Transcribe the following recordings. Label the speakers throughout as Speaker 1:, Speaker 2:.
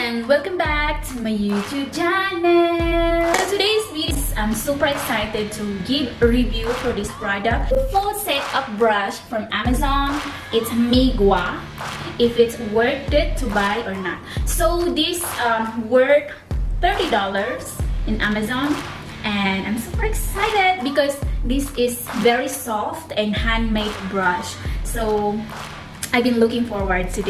Speaker 1: and welcome back to my YouTube channel. So today's video, I'm super excited to give a review for this product. Full set of brush from Amazon. It's Migua. If it's worth it to buy or not. So this worth $30 in Amazon, and I'm super excited because this is very soft and handmade brush. So I've been looking forward to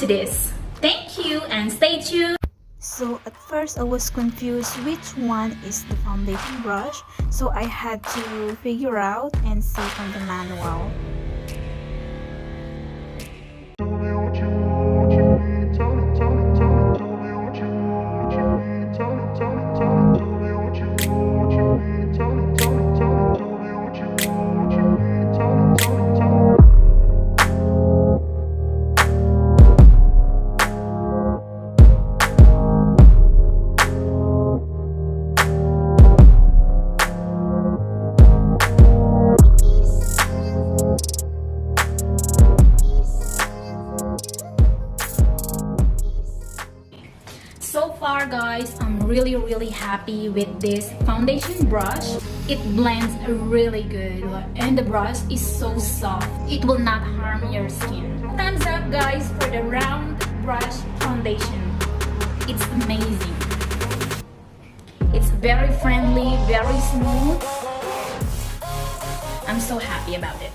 Speaker 1: this. Thank you and stay tuned. So at first I was confused which one is the foundation brush. So I had to figure out and see from the manual. So far guys, I'm really happy with this foundation brush. It blends really good and the brush is so soft. It will not harm your skin. Thumbs up guys for the round brush foundation. It's amazing. It's very friendly, very smooth. I'm so happy about it.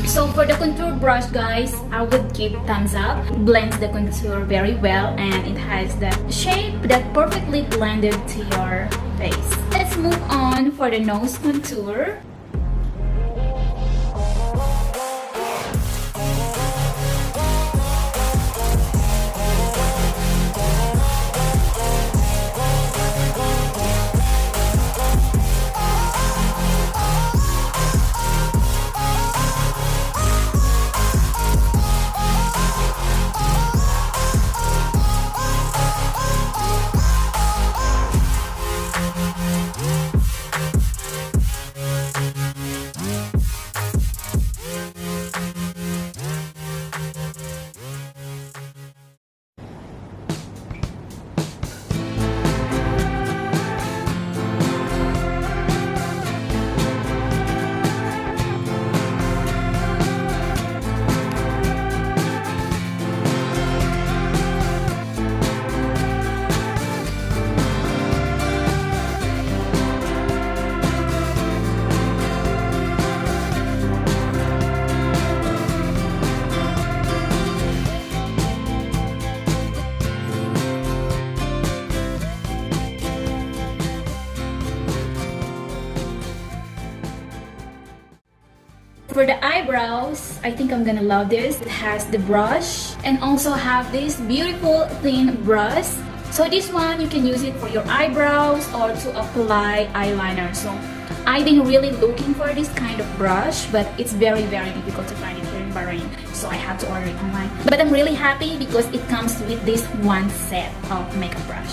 Speaker 1: So for the contour brush guys, I would give thumbs up. It blends the contour very well and it has that shape that perfectly blended to your face. Let's move on for the nose contour. For the eyebrows, I think I'm gonna love this. It has the brush and also have this beautiful thin brush. So this one, you can use it for your eyebrows or to apply eyeliner. So I've been really looking for this kind of brush, but it's very difficult to find it here in Bahrain. So I had to order it online. But I'm really happy because it comes with this one set of makeup brush.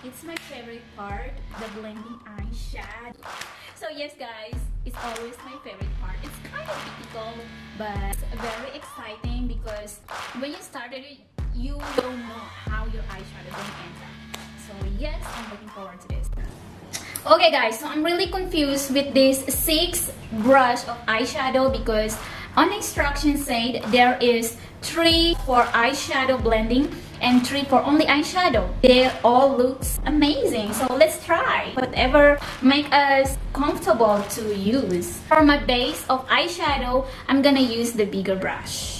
Speaker 1: it's my favorite part, the blending eyeshadow. So yes guys, it's always my favorite part. It's kind of difficult, but it's very exciting because when you started it, you don't know how your eyeshadow will end up. So yes, I'm looking forward to this. Okay guys, so I'm really confused with this 6 brush of eyeshadow because on the instructions said there is 3 for eyeshadow blending and 3 for only eyeshadow. They all looks amazing, so let's try whatever make us comfortable to use. For my base of eyeshadow, I'm gonna use the bigger brush.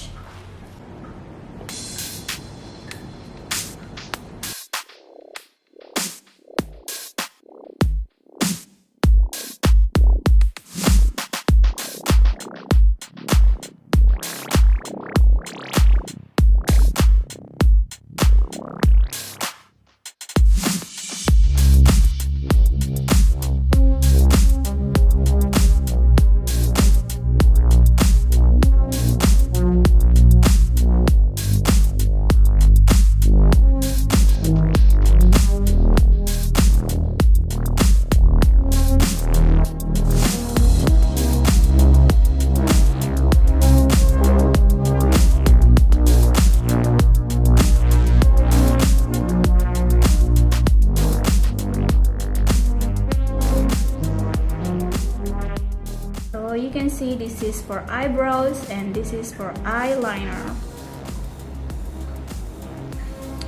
Speaker 1: You can see this is for eyebrows and this is for eyeliner.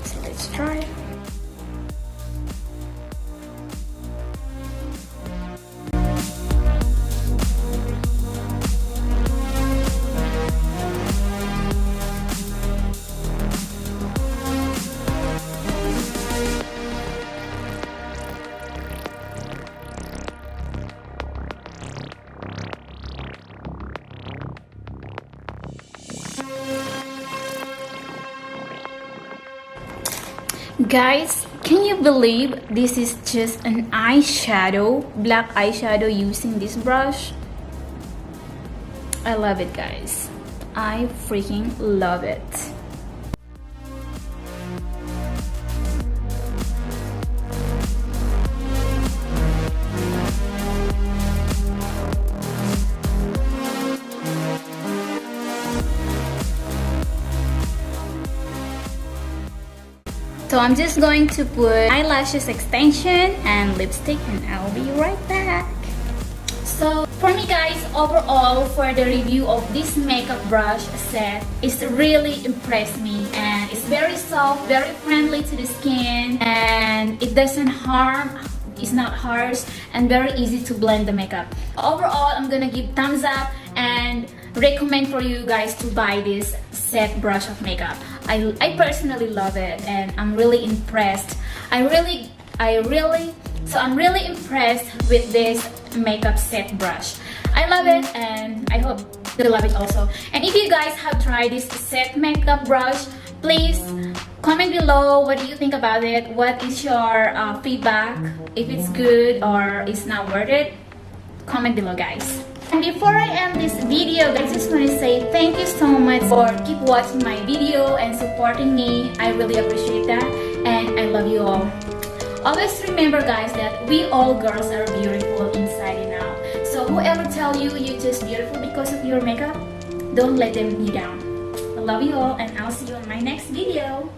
Speaker 1: So let's try. Guys, can you believe this is just an eyeshadow, black eyeshadow using this brush? I love it guys. I freaking love it. So I'm just going to put eyelashes extension and lipstick and I'll be right back. So for me guys, overall for the review of this makeup brush set, it's really impressed me and it's very soft, very friendly to the skin and it doesn't harm, it's not harsh and very easy to blend the makeup. Overall, I'm gonna give thumbs up and recommend for you guys to buy this set brush of makeup. I personally love it and I'm really impressed. I'm really impressed with this makeup set brush. I love it and I hope you love it also. And if you guys have tried this set makeup brush, please comment below what do you think about it. What is your feedback? If it's good or it's not worth it, comment below guys. And before I end this video, I just want to say thank you so much for keep watching my video and supporting me. I really appreciate that and I love you all. Always remember guys that we all girls are beautiful inside and out. So whoever tell you you're just beautiful because of your makeup, don't let them be down. I love you all and I'll see you in my next video.